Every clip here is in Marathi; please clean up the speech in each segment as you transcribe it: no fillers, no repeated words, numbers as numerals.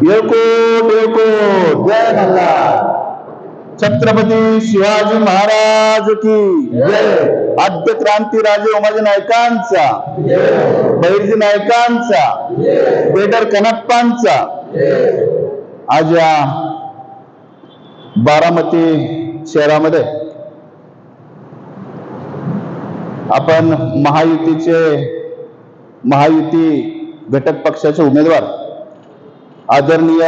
येळकोट येळकोट, जय मल्हार. छत्रपती शिवाजी महाराज की जय. आद्य क्रांती राजे उमाजी नायकांचा, बहिर्जी नायकांचा, बेडर कनप्पांचा. आज या बारामती शहरामध्ये आपण महायुती घटक पक्षाचे उमेदवार आदरणीय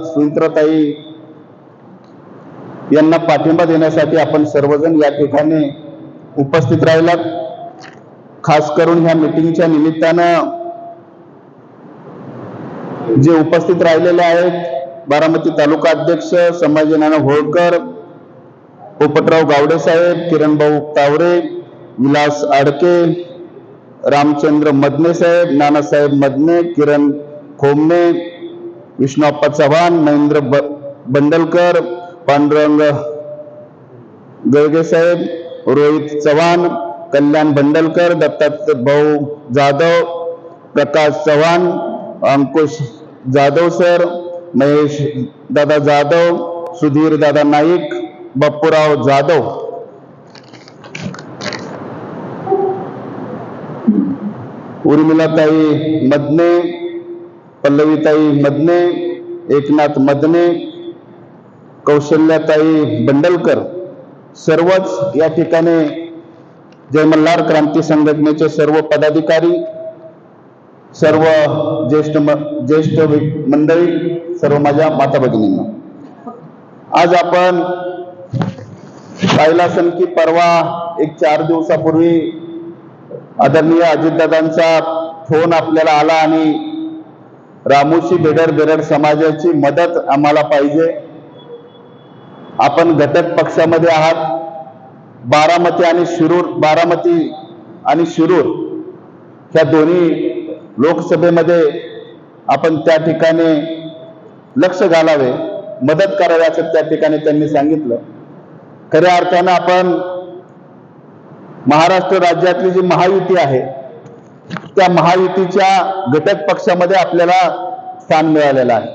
सुमित्राताई यांना पाठिंबा देण्यासाठी आपण सर्वजण या ठिकाणी उपस्थित राहिलात. खास करून ह्या मीटिंगच्या निमित्तानं जे उपस्थित राहिलेले आहेत बारामती तालुका अध्यक्ष संभाजी नाना होळकर, पोपटराव गावडे साहेब, किरणभाऊ तावरे, विलास आडके, रामचंद्र मदने साहेब, नानासाहेब मदने, किरण खोमने, विष्णुप्पा चव्हाण, महेंद्र बंडलकर, पांडुरंग गळगे साहेब, रोहित चव्हाण, कल्याण बंडलकर, दत्तात्रय भाऊ जाधव, प्रकाश चव्हाण, अंकुश जाधव सर, महेश दादा जाधव, सुधीर दादा नाईक, बापूराव जाधव, उर्मिलाताई मदने, पल्लवीताई मदने, एकनाथ मदने, कौशल्याताई बंडलकर, सर्वच या ठिकाणी जय मल्हार क्रांती संघटनेचे सर्व पदाधिकारी, सर्व ज्येष्ठ मंडळी, सर्व माझ्या माता भगिनींना, आज आपण पाहिला असेल की परवा एक 4 दिवसापूर्वी आदरणीय अजितदादांचा फोन आपल्याला आला आणि रामोशी बेडर समाजाची मदत आम्हाला पाहिजे. आपण घटक पक्षामध्ये आहात. बारामती आणि शिरूर ह्या दोन्ही लोकसभेमध्ये आपण त्या ठिकाणी लक्ष घालावे, मदत करावी असं त्या ठिकाणी त्यांनी सांगितलं. खऱ्या अर्थानं आपण महाराष्ट्र राज्यातली जी महायुती आहे त्या महायुतीच्या घटक पक्षामध्ये आपल्याला स्थान मिळालेलं आहे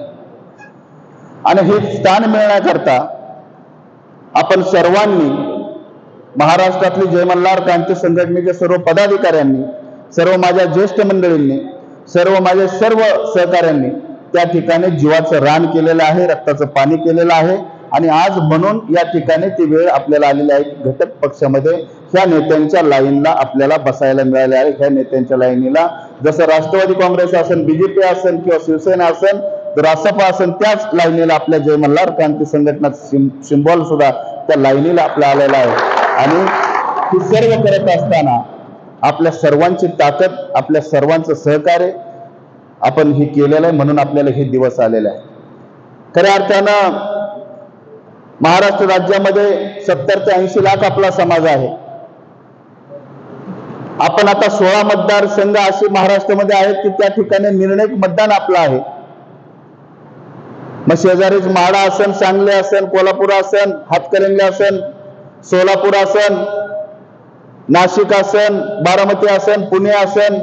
आणि हे स्थान मिळण्याकरता आपण सर्वांनी, महाराष्ट्रातली जय मल्हार क्रांती संघटनेच्या सर्व पदाधिकाऱ्यांनी, सर्व माझ्या ज्येष्ठ मंडळींनी, सर्व सहकाऱ्यांनी त्या ठिकाणी जीवाचं रान केलेलं आहे, रक्ताचं पाणी केलेलं आहे. आणि आज म्हणून या ठिकाणी ती वेळ आपल्याला आलेली आहे की घटक पक्षामध्ये ह्या नेत्यांच्या लाईनला आपल्याला बसायला मिळाले आहे. ह्या नेत्यांच्या लाईनीला जसं राष्ट्रवादी काँग्रेस असेल, बीजेपी असेल किंवा शिवसेना असेल, रासपा असेल, त्याच लाईनीला आपल्या जय मल्हार क्रांती संघटनाचा सिंबॉल सुद्धा त्या लाईनीला आपला आलेला आहे. आणि ही सर्व करत असताना आपल्या सर्वांची ताकद, आपल्या सर्वांचं सहकार्य आपण हे केलेलं आहे, म्हणून आपल्याला हे दिवस आलेले आहे. खऱ्या अर्थानं महाराष्ट्र राज्यामध्ये 70 ते 80 लाख आपला समाज आहे. आपण आता 16 मतदारसंघ असे महाराष्ट्रामध्ये आहेत की त्या ठिकाणी निर्णायक मतदान आपलं आहे. मग शेजारीच माढा असन, सांगली असन, कोल्हापूर असन, हातकणंगले असन, सोलापूर असन, नाशिक असन, बारामती असन, पुणे असन,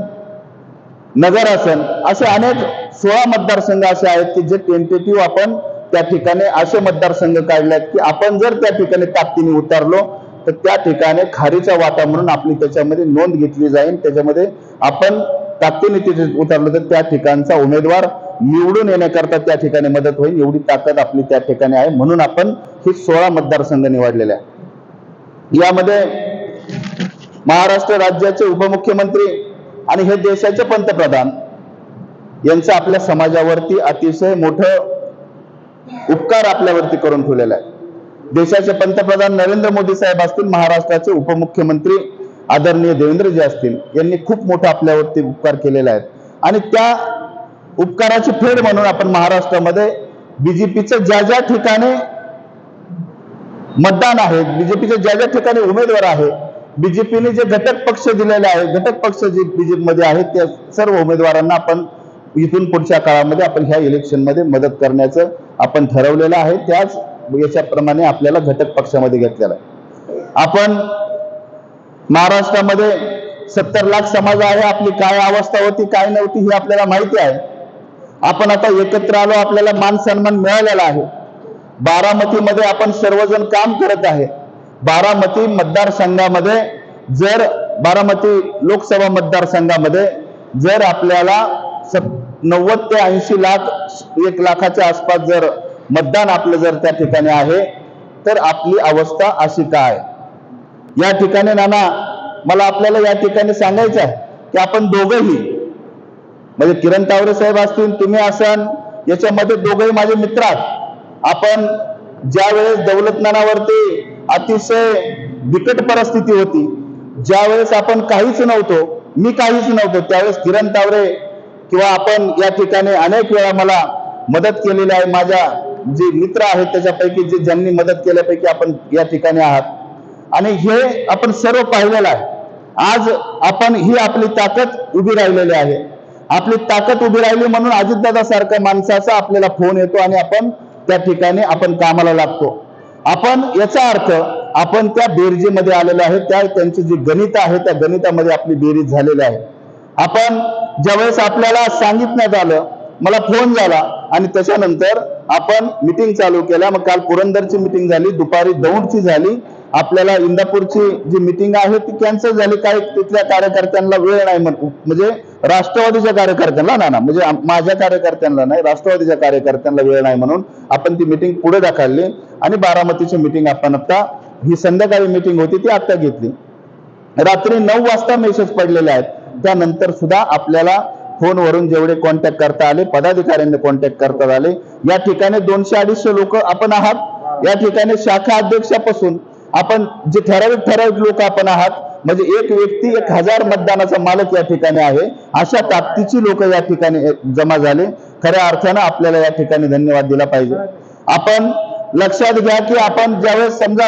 नगर असन, असे अनेक 16 मतदारसंघ असे आहेत की जे टेंटेटिव्ह आपण त्या ठिकाणी असे मतदारसंघ काढलेत की आपण जर त्या ठिकाणी ताकदीने उतरलो तर त्या ठिकाणी खारीचा वाटा म्हणून आपली त्याच्यामध्ये नोंद घेतली जाईल. त्याच्यामध्ये आपण ताकदीने तिथे उतरलो तर त्या ठिकाणचा उमेदवार निवडून येण्याकरता त्या ठिकाणी मदत होईल, एवढी ताकद आपली त्या ठिकाणी आहे. म्हणून आपण हे 16 मतदारसंघ निवडलेले आहे. यामध्ये महाराष्ट्र राज्याचे उपमुख्यमंत्री आणि हे देशाचे पंतप्रधान यांचं आपल्या समाजावरती अतिशय मोठं उपकार आपल्यावरती करून ठेवलेला आहे. देशाचे पंतप्रधान नरेंद्र मोदी साहेब असतील, महाराष्ट्राचे उपमुख्यमंत्री आदरणीय देवेंद्रजी असतील, यांनी खूप मोठा आपल्यावरती उपकार केलेला आहे. आणि त्या उपकाराची फेड म्हणून आपण महाराष्ट्रामध्ये बीजेपीचं ज्या ठिकाणी मतदान आहे, बीजेपीचे ज्या ठिकाणी उमेदवार आहे, बीजेपीने जे घटक पक्ष दिलेले आहे, घटक पक्ष जे बीजेपीमध्ये आहेत त्या सर्व उमेदवारांना आपण इथून पुढच्या काळामध्ये आपण ह्या इलेक्शन मध्ये मदत करण्याचं आपण ठरवलेलं आहे. त्याच याच्याप्रमाणे आपल्याला घटक पक्षामध्ये घेतलेला आहे. आपण महाराष्ट्रामध्ये 70 लाख समाज आहे. आपली काय अवस्था होती काय नव्हती हे आपल्याला माहिती आहे. आपण आता एकत्र आलो, आपल्याला मान सन्मान मिळालेला आहे. बारामतीमध्ये आपण सर्वजण काम करत आहे. बारामती मतदारसंघामध्ये जर बारामती लोकसभा मतदारसंघामध्ये जर आपल्याला 90 ते 80 लाख 1 लाखाच्या आसपास जर मतदान आपलं जर त्या ठिकाणी आहे, तर आपली अवस्था अशी काय? या ठिकाणी नाना, मला आपल्याला या ठिकाणी सांगायचं आहे की आपण दोघंही, म्हणजे किरण तावरे साहेब असतील, तुम्ही असाल, याच्यामध्ये दोघंही माझे मित्र आहात. आपण ज्या वेळेस दौलतनानावरती अतिशय बिकट परिस्थिती होती, ज्या वेळेस आपण काहीच नव्हतो, मी काहीच नव्हतो, त्यावेळेस किरण तावरे किंवा आपण या ठिकाणी अनेक वेळा मला मदत केलेली आहे. माझ्या जे मित्र आहेत त्याच्यापैकी जे ज्यांनी मदत केल्यापैकी आपण या ठिकाणी आहात, आणि हे आपण सर्व पाहिलेलं आहे. आज आपण ही आपली ताकद उभी राहिलेली आहे. आपली ताकद उभी राहिली म्हणून अजितदादा सारख्या माणसाचा आपल्याला फोन येतो आणि आपण त्या ठिकाणी आपण कामाला लागतो. आपण याचा अर्थ आपण त्या बेरजेमध्ये आलेलो आहे. त्यांची जी गणित आहे त्या गणितामध्ये आपली बेरीज झालेली आहे. आपण ज्यावेळेस आपल्याला सांगितण्यात आलं, मला फोन झाला आणि त्याच्यानंतर आपण मिटिंग चालू केल्या. मग काल पुरंदरची मिटिंग झाली, दुपारी दौंडची झाली, आपल्याला इंदापूरची जी मिटिंग आहे ती कॅन्सल झाली. काही तिथल्या कार्यकर्त्यांना वेळ नाही, म्हणजे राष्ट्रवादीच्या कार्यकर्त्यांना ना, म्हणजे माझ्या कार्यकर्त्यांना नाही, राष्ट्रवादीच्या कार्यकर्त्यांना वेळ नाही म्हणून आपण ती मिटिंग पुढे ढकलली आणि बारामतीची मिटिंग आपण आता, ही संध्याकाळी मिटिंग होती ती आता घेतली. रात्री 9 वाजता मेसेज पडलेले आहेत. त्यानंतर सुद्धा आपल्याला फोनवरून जेवढे कॉन्टॅक्ट करता आले, पदाधिकाऱ्यांनी कॉन्टॅक्ट करता आले. या ठिकाणी 200-250 लोक आपण आहात. या ठिकाणी शाखा अध्यक्षापासून आपण जे ठराविक लोक आपण आहात, म्हणजे एक व्यक्ती 1000 मतदानाचा मालक या ठिकाणी आहे. अशा ताकदीची लोक या ठिकाणी जमा झाले. खऱ्या अर्थानं आपल्याला या ठिकाणी धन्यवाद दिला पाहिजे. आपण लक्षात घ्या की आपण ज्यावेळेस समजा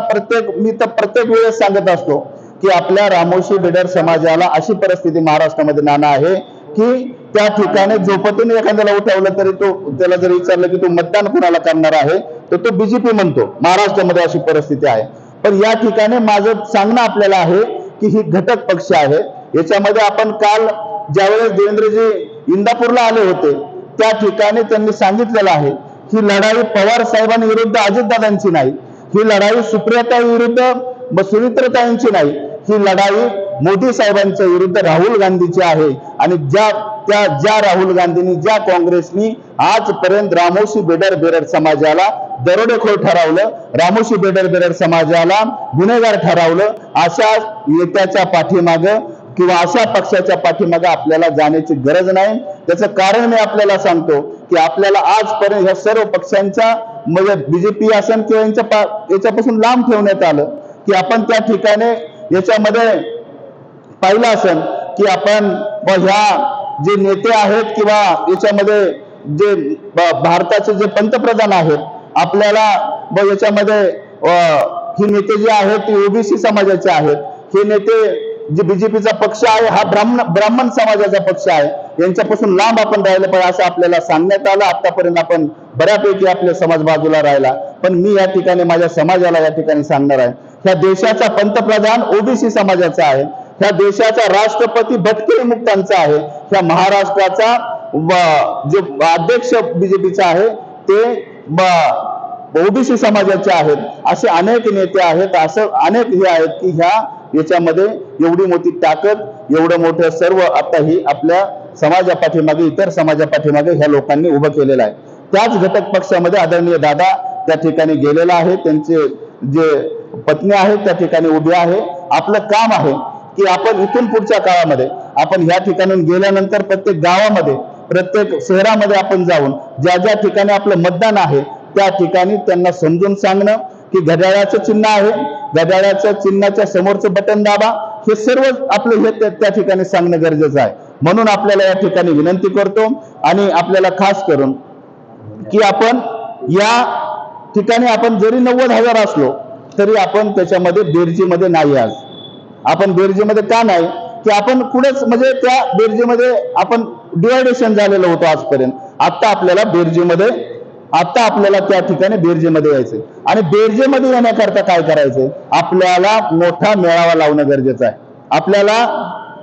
मी तर प्रत्येक वेळेस सांगत असतो की आपल्या रामोशी बिडर समाजाला अशी परिस्थिती महाराष्ट्रामध्ये नाना आहे की त्या ठिकाणी झोपतून एखाद्याला उठवलं तरी त्याला जर विचारलं की तू मतदान कोणाला करणार आहे, तर तो बीजेपी म्हणतो. महाराष्ट्रामध्ये अशी परिस्थिती आहे. पण या ठिकाणी माझं सांगणं आपल्याला आहे की ही घटक पक्ष आहे. याच्यामध्ये आपण काल ज्यावेळेस देवेंद्रजी इंदापूरला आले होते त्या ठिकाणी त्यांनी सांगितलेलं आहे ही लढाई पवार साहेबांविरुद्ध अजितदादांची नाही, ही लढाई सुप्रियाताई विरुद्ध सुमित्रताईंची नाही, ही लढाई मोदी साहेबांच्या विरुद्ध राहुल गांधीची आहे. आणि ज्या राहुल गांधींनी, ज्या काँग्रेसनी आजपर्यंत रामोशी बेडर समाजाला दरोडेखोर ठरवलं, रामोशी बेडर समाजाला गुन्हेगार ठरवलं, अशा नेत्याच्या पाठीमागं किंवा अशा पक्षाच्या पाठीमागं आपल्याला जाण्याची गरज नाही. त्याचं कारण मी आपल्याला सांगतो की आपल्याला आजपर्यंत या सर्व पक्षांच्या, म्हणजे बीजेपी असेल किंवा याच्यापासून लांब ठेवण्यात आलं की आपण त्या ठिकाणी याच्यामध्ये पाहिलं असेल की आपण ह्या जे नेते आहेत किंवा याच्यामध्ये जे भारताचे जे पंतप्रधान आहेत, आपल्याला याच्यामध्ये ही नेते जे आहेत ती ओबीसी समाजाचे आहेत. हे नेते जे बीजेपीचा पक्ष आहे हा ब्राह्मण समाजाचा पक्ष आहे, यांच्यापासून लांब आपण राहिलं पाहिजे असं आपल्याला सांगण्यात आलं. आतापर्यंत आपण बऱ्यापैकी आपले समाज बाजूला राहिला, पण मी या ठिकाणी माझ्या समाजाला या ठिकाणी सांगणार आहे, ह्या देशाचा पंतप्रधान ओबीसी समाजाचा आहे, ह्या देशाचा राष्ट्रपती भटके मुक्तांचा आहे, ह्या महाराष्ट्राचा जो अध्यक्ष बीजेपीचा आहे ते ओबीसी समाजाचे आहेत. असे अनेक नेते आहेत, असं अनेक हे आहेत की याच्यामध्ये एवढी मोठी ताकद, एवढं मोठं सर्व आता ही आपल्या समाजा पाठीमागे, इतर समाजा पाठीमागे ह्या लोकांनी उभं केलेलं आहे. त्याच घटक पक्षामध्ये आदरणीय दादा त्या ठिकाणी गेलेला आहे, त्यांचे जे पत्नी आहेत त्या ठिकाणी उभे आहे. आपलं काम आहे की आपण इथून पुढच्या काळामध्ये आपण ह्या ठिकाणून गेल्यानंतर प्रत्येक गावामध्ये, प्रत्येक शहरामध्ये आपण जाऊन ज्या ठिकाणी आपलं मतदान आहे त्या ठिकाणी त्यांना समजून सांगणं की घड्याळाचं चिन्ह आहे, घड्याळाच्या चिन्हाच्या समोरचं बटन दाबा, हे सर्व आपलं हे त्या ठिकाणी सांगणं गरजेचं आहे. म्हणून आपल्याला या ठिकाणी विनंती करतो आणि आपल्याला खास करून की आपण या ठिकाणी आपण जरी 90,000 असलो तरी आपण त्याच्यामध्ये बेरजेमध्ये नाही. आज आपण बेरजेमध्ये का नाही की आपण पुढेच, म्हणजे त्या बेरजेमध्ये आपण डिवायडेशन झालेलं होतं आजपर्यंत. आता आपल्याला त्या ठिकाणी बेरजेमध्ये यायचंय आणि बेरजेमध्ये येण्याकरता काय करायचंय, आपल्याला मोठा मेळावा लावणं गरजेचं आहे. आपल्याला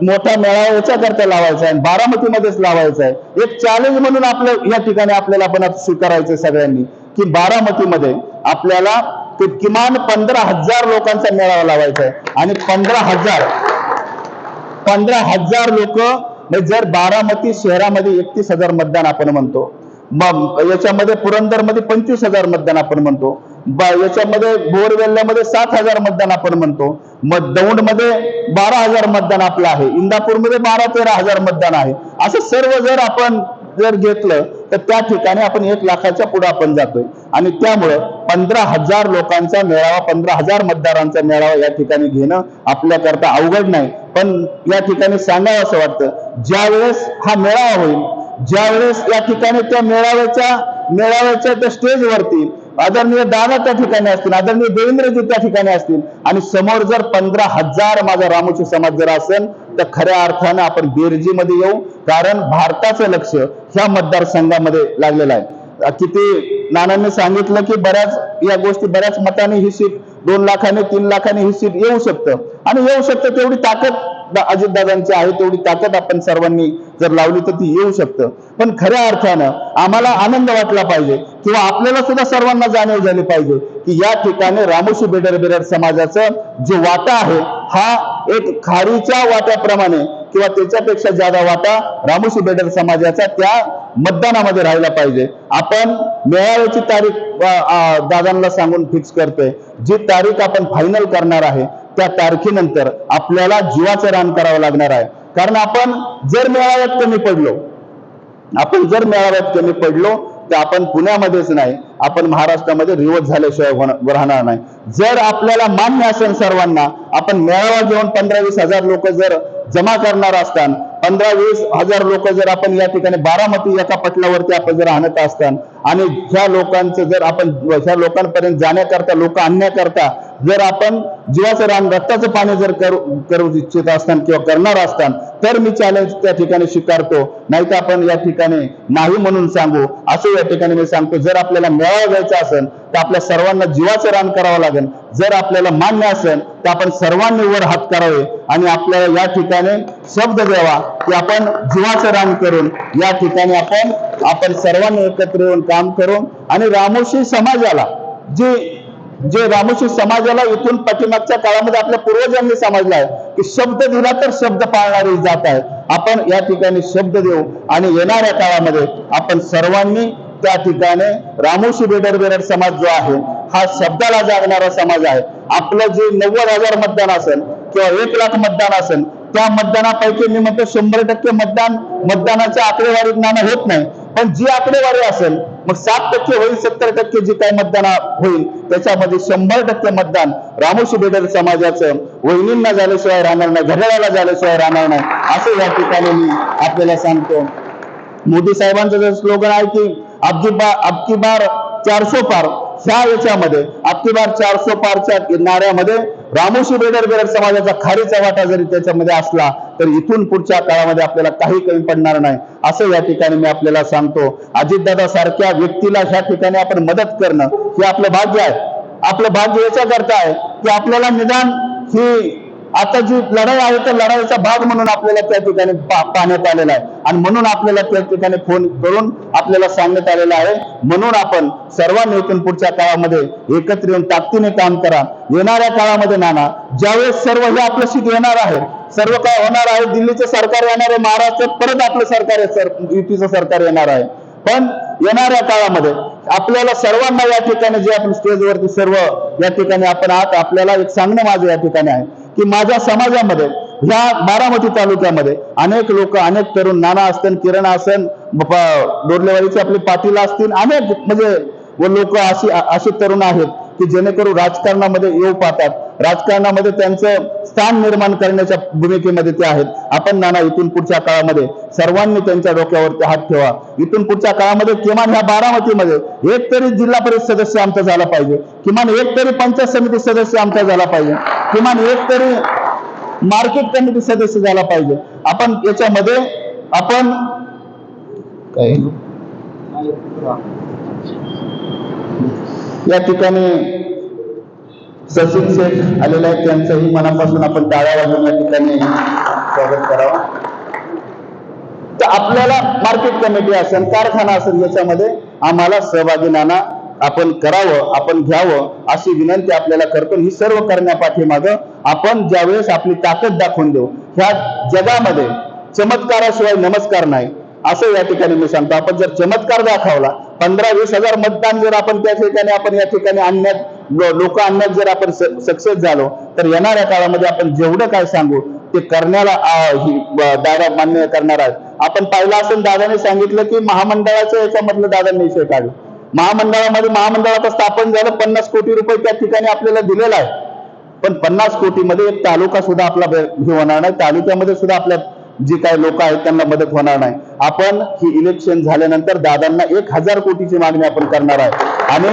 मोठा मेळावा याच्याकरता लावायचा आहे, बारामतीमध्येच लावायचा आहे। एक चॅलेंज म्हणून आपलं या ठिकाणी आपल्याला आपण स्वीकारायचं सगळ्यांनी की बारामतीमध्ये आपल्याला किमान 15,000 लोकांचा मेळावा लावायचा आहे आणि 15,000 लोक जर बारामती शहरामध्ये 31,000 मतदान आपण म्हणतो, मग याच्यामध्ये पुरंदरमध्ये 25,000 मतदान आपण म्हणतो, याच्यामध्ये बोरवेल्ल्यामध्ये 7,000 मतदान आपण म्हणतो, मग दौंडमध्ये 12,000 मतदान आपलं आहे, इंदापूरमध्ये 12-13,000 मतदान आहे। असं सर्व जर आपण जर घेतलं तर त्या ठिकाणी आपण 1 लाखाच्या पुढे आपण जातोय आणि त्यामुळे 15,000 लोकांचा मेळावा, 15,000 मतदारांचा मेळावा या ठिकाणी घेणं आपल्याकरता अवघड नाही। पण या ठिकाणी सांगावं असं वाटतं, ज्यावेळेस हा मेळावा होईल, ज्यावेळेस या ठिकाणी त्या मेळाव्याच्या त्या स्टेजवरती आदरणीय दादा त्या ठिकाणी असतील, आदरणीय देवेंद्रजी त्या ठिकाणी असतील आणि समोर जर 15,000 माझा रामोशी समाज जर असेल तर खऱ्या अर्थानं आपण बेरजीमध्ये येऊ, कारण भारताचं लक्ष ह्या मतदारसंघामध्ये लागलेलं आहे। किती नानांनी सांगितलं की बऱ्याच मताने ही सीट 2 लाखाने 3 लाखाने ही सीट येऊ शकतं आणि येऊ शकतं, तेवढी ताकद अजितदादांची आहे, तेवढी ताकद आपण सर्वांनी जर लावली तर ती येऊ शकतं। पण खऱ्या अर्थानं आम्हाला आनंद वाटला पाहिजे किंवा आपल्याला सुद्धा सर्वांना जाणीव झाली पाहिजे की या ठिकाणी रामोशी बेडर समाजाचं जो वाटा आहे हा एक खारीच्या वाट्याप्रमाणे किंवा त्याच्यापेक्षा जादा वाटा रामोशी बेडर समाजाचा त्या मतदानामध्ये राहिला पाहिजे। आपण मेळाव्याची तारीख दादांना सांगून फिक्स करतोय, जी तारीख आपण फायनल करणार आहे त्या तारखेनंतर आपल्याला जीवाचं रान करावं लागणार आहे। कारण आपण जर मेळाव्यात कमी पडलो तर आपण पुण्यामध्येच नाही, आपण महाराष्ट्रामध्ये रिवर्स झाल्याशिवाय राहणार नाही। जर आपल्याला मान्य असेल सर्वांना, आपण मेळावा घेऊन 15-20 हजार लोक जर जमा करणार असताना, 15-20 हजार लोक जर आपण या ठिकाणी बारामती एका पटलावरती आपण जर आणत असताना आणि ह्या लोकांचं जर आपण ह्या लोकांपर्यंत जाण्याकरता, लोक आणण्याकरता जर आपण जीवाचं रान, रक्ताचं पाणी जर करू इच्छित असताना किंवा करणार असताना, तर मी चॅलेंज त्या ठिकाणी स्वीकारतो, नाही तर आपण या ठिकाणी नाही म्हणून सांगू असं या ठिकाणी मी सांगतो। जर आपल्याला मेळावा घ्यायचा असेल तर आपल्या सर्वांना जीवाचं रान करावं लागेल, जर आपल्याला मान्य असेल तर आपण सर्वांनी वर हात करावे आणि आपल्याला या ठिकाणी शब्द द्यावा की आपण जीवाचं रान करून या ठिकाणी आपण सर्वांनी एकत्र येऊन काम करू आणि रामोशी समाजाला जे रामोशी समाजाला इथून पाठीमागच्या काळामध्ये आपल्या पूर्वजांनी समजलं आहे की शब्द दिला तर शब्द पाळणारी जात आहे। आपण या ठिकाणी शब्द देऊ आणि येणाऱ्या काळामध्ये आपण सर्वांनी त्या ठिकाणी रामोशी बेडर समाज जो आहे हा शब्दाला जागणारा समाज आहे। आपलं जे 90,000 मतदान असेल किंवा 1 लाख मतदान असेल, त्या मतदानापैकी मी म्हणतो 100% मतदानाच्या आकडेवारीत नाणं होत नाही, पण जी आकडेवारी असेल मग 7% होईल, 70% जी काही मतदान होईल त्याच्यामध्ये 100% मतदान रामोशी बेडर समाजाचं वहिनींना झाल्याशिवाय राहणार नाही, घड्याळाला झाल्याशिवाय राहणार नाही असं या ठिकाणी मी आपल्याला सांगतो। मोदी साहेबांचं जर स्लोगन आहे की अबकी बार 400 पार, ह्या याच्यामध्ये अबकी बार 400 पारच्या नाऱ्यामध्ये रामोशी बेडर समाजाचा खारीचा वाटा जरी त्याच्यामध्ये असला तर इथून पुढच्या काळामध्ये आपल्याला काही कमी पडणार नाही असं या ठिकाणी मी आपल्याला सांगतो। अजितदादा सारख्या व्यक्तीला ह्या ठिकाणी आपण मदत करणं हे आपलं भाग्य आहे। आपलं भाग्य याच्याकरता आहे की आपल्याला निदान ही आता जी लढाई आहे त्या लढाईचा भाग म्हणून आपल्याला त्या ठिकाणी पाहण्यात आलेला आहे आणि म्हणून आपल्याला त्या ठिकाणी फोन करून आपल्याला सांगण्यात आलेलं आहे। म्हणून आपण सर्वांनी इथून पुढच्या काळामध्ये एकत्र येऊन ताकदीने काम करा। येणाऱ्या काळामध्ये नाना ज्यावेळेस सर्व हे आपलं सीट येणार आहे, सर्व काय होणार आहे, दिल्लीचं सरकार येणार आहे, महाराष्ट्रात परत आपलं सरकार आहे, युतीचं सरकार येणार आहे, पण येणाऱ्या काळामध्ये आपल्याला सर्वांना या ठिकाणी जे आपण स्टेजवरती सर्व या ठिकाणी आपण आहात, आपल्याला एक सांगणं माझं या ठिकाणी आहे की माझ्या समाजामध्ये ह्या बारामती तालुक्यामध्ये अनेक लोक, अनेक तरुण, नाना असतील, किरण असेल, डोरलेवाडीचे आपले पाटील असतील, अनेक म्हणजे लोक असे तरुण आहेत की जेणेकरून राजकारणामध्ये येऊ पाहतात, राजकारणामध्ये त्यांचं स्थान निर्माण करण्याच्या भूमिकेमध्ये ते आहेत। आपण नाना इथून पुढच्या काळामध्ये सर्वांनी त्यांच्या डोक्यावरती हात ठेवा। इथून पुढच्या काळामध्ये किमान ह्या बारामतीमध्ये एक तरी जिल्हा परिषद सदस्य आमचा झाला पाहिजे, किमान एक तरी पंचायत समिती सदस्य आमचा झाला पाहिजे, किमान एक तरी मार्केट कमिटी सदस्य झाला पाहिजे। आपण याच्यामध्ये आपण या ठिकाणी सचिन शेठ आलेले आहेत, त्यांचंही मनापासून आपण टाळ्या वाजवून या ठिकाणी स्वागत करावं. तर आपल्याला मार्केट कमिटी असेल, कारखाना असेल, याच्यामध्ये आम्हाला सहभागी नाना आपण करावं, आपण घ्यावं अशी विनंती आपल्याला करतो. ही सर्व करण्यापाठीमागं आपण ज्यावेळेस आपली ताकद दाखवून देऊ. ह्या जगामध्ये चमत्काराशिवाय नमस्कार नाही असं या ठिकाणी मी सांगतो. आपण जर चमत्कार दाखवला, 15-20 हजार मतदान जर आपण त्या ठिकाणी आपण या ठिकाणी आणण्यात लोक आणण्यात जर आपण सक्सेस झालो, तर येणाऱ्या काळामध्ये आपण जेवढं काय सांगू ते करण्याला दादा मान्य करणार आहेत. आपण पाहिलं असेल, दादाने सांगितलं की महामंडळाच्या याच्यामधलं दादांनी विषय काढला. महामंडळाचं स्थापन झालं, 50 कोटी रुपये त्या ठिकाणी आपल्याला दिलेला आहे. पण 50 कोटीमध्ये एक तालुका सुद्धा आपला हे होणार नाही. तालुक्यामध्ये सुद्धा आपल्या जे काही लोक आहेत त्यांना मदत होणार नाही. आपण ही इलेक्शन झाल्यानंतर दादांना 1000 कोटीची मागणी आपण करणार आहे. आणि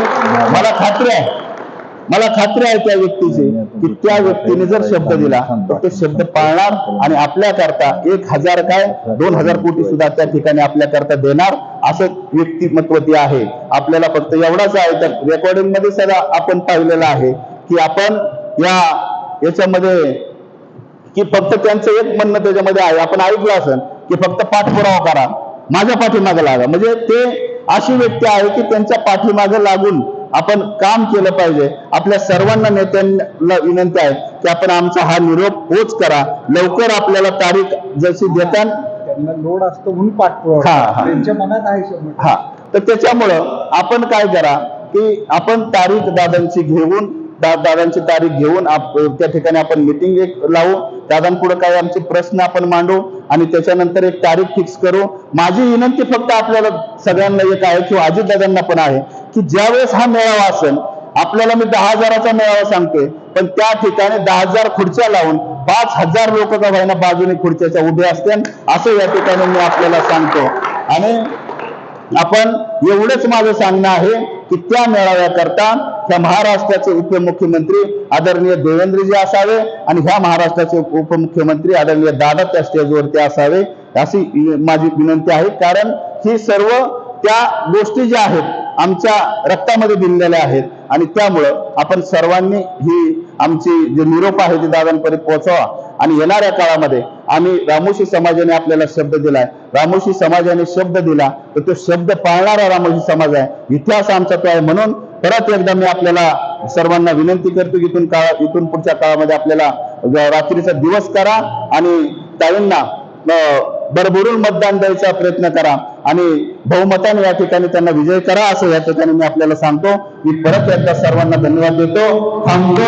मला खात्री आहे त्या व्यक्तीची की त्या व्यक्तीने जर शब्द दिला तर ते शब्द पाळणार आणि आपल्याकरता 1000 काय 2000 कोटी सुद्धा त्या ठिकाणी आपल्याकरता देणार असं व्यक्तिमत्व ती आहे. आपल्याला फक्त एवढाच आहे, तर रेकॉर्डिंग मध्ये सगळं आपण पाहिलेलं आहे की आपण याच्यामध्ये की फक्त त्यांचं एक म्हणणं त्याच्यामध्ये आहे, आपण ऐकलं असेल की फक्त पाठपुरावा करा, माझ्या पाठीमागे लागा. म्हणजे ते अशी व्यक्ती आहे की त्यांच्या पाठीमागे लागून आपण काम केलं पाहिजे. आपल्या सर्वांना नेत्यांना विनंती आहे की आपण आमचा हा निरोप पोच करा. लवकर आपल्याला तारीख जशी देतात, त्यांना लोड असतो म्हणून पाठपुरावा त्यांच्या मनात आहे. तर त्याच्यामुळं आपण काय करा की आपण तारीख दादांची तारीख घेऊन त्या ठिकाणी आपण मिटिंग एक लावू. दादांपुढे काय आमचे प्रश्न आपण मांडू आणि त्याच्यानंतर एक तारीख फिक्स करू. माझी विनंती फक्त आपल्याला सगळ्यांना एक आहे किंवा अजितदादांना पण आहे की ज्यावेळेस हा मेळावा असेल, आपल्याला मी 10,000चा मेळावा सांगतोय, पण त्या ठिकाणी 10,000 खुर्च्या लावून 5,000 लोक का व्हायना बाजूने खुर्च्याच्या उभे असतील असं या ठिकाणी मी आपल्याला सांगतो. आणि आपण एवढंच माझं सांगणं आहे की त्या मेळाव्याकरता ह्या महाराष्ट्राचे उपमुख्यमंत्री आदरणीय देवेंद्रजी असावे आणि ह्या महाराष्ट्राचे उपमुख्यमंत्री आदरणीय दादा त्या स्टेजवरती असावे अशी माझी विनंती आहे. कारण ही सर्व त्या गोष्टी ज्या आहेत आमच्या रक्तामध्ये भिनलेल्या आहेत आणि त्यामुळं आपण सर्वांनी ही आमची जे निरोप आहे ते दादांपर्यंत पोहोचवा. आणि येणाऱ्या काळामध्ये आम्ही रामोशी समाजाने आपल्याला शब्द दिलाय, रामोशी समाजाने शब्द दिला तर तो शब्द पाळणारा रामोशी समाज आहे, इतिहास आमचा तो आहे. म्हणून परत एकदा मी आपल्याला सर्वांना विनंती करतो की इथून पुढच्या काळामध्ये आपल्याला रात्रीचा दिवस करा आणि ताईंना भरभरून मतदान द्यायचा प्रयत्न करा आणि बहुमताने या ठिकाणी त्यांना विजय करा असं या ठिकाणी मी आपल्याला सांगतो. मी परत एकदा सर्वांना धन्यवाद देतो. थांबतो.